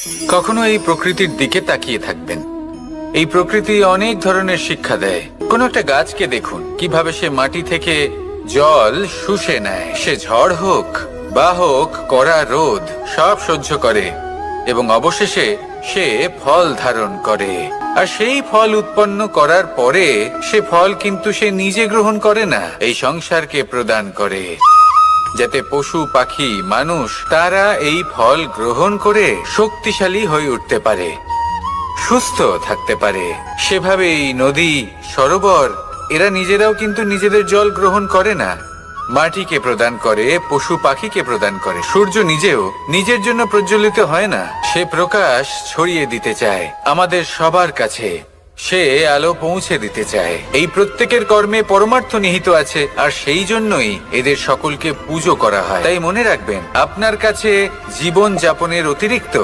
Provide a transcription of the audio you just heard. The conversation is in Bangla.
কখনো এই প্রকৃতির দিকে তাকিয়ে থাকবেন। এই প্রকৃতি অনেক ধরনের শিক্ষা দেয়। কোন একটা গাছকে দেখুন, কিভাবে সে মাটি থেকে জল শুষে নেয়। সে ঝড় হোক বা হোক কড়া রোদ, সব সহ্য করে এবং অবশেষে সে ফল ধারণ করে। আর সেই ফল উৎপন্ন করার পরে সে ফল কিন্তু সে নিজে গ্রহণ করে না, এই সংসারকে প্রদান করে, যাতে পশু পাখি মানুষ তারা এই ফল গ্রহণ করে শক্তিশালী হয়ে উঠতে পারে, সুস্থ থাকতে পারে। সেভাবেই নদী, সরোবর এরা নিজেরাও কিন্তু নিজেদের জল গ্রহণ করে না, মাটিকে প্রদান করে, পশু পাখিকে প্রদান করে। সূর্য নিজেও নিজের জন্য প্রজ্বলিত হয় না, সে প্রকাশ ছড়িয়ে দিতে চায় আমাদের সবার কাছে। সে আলো পৌঁছে দিতে চায়। এই প্রত্যেকের কর্মে পরমার্থ নিহিত আছে, আর সেই জন্যই এদের সকলকে পুজো করা হয়। তাই মনে রাখবেন, আপনার কাছে জীবন যাপনের অতিরিক্ত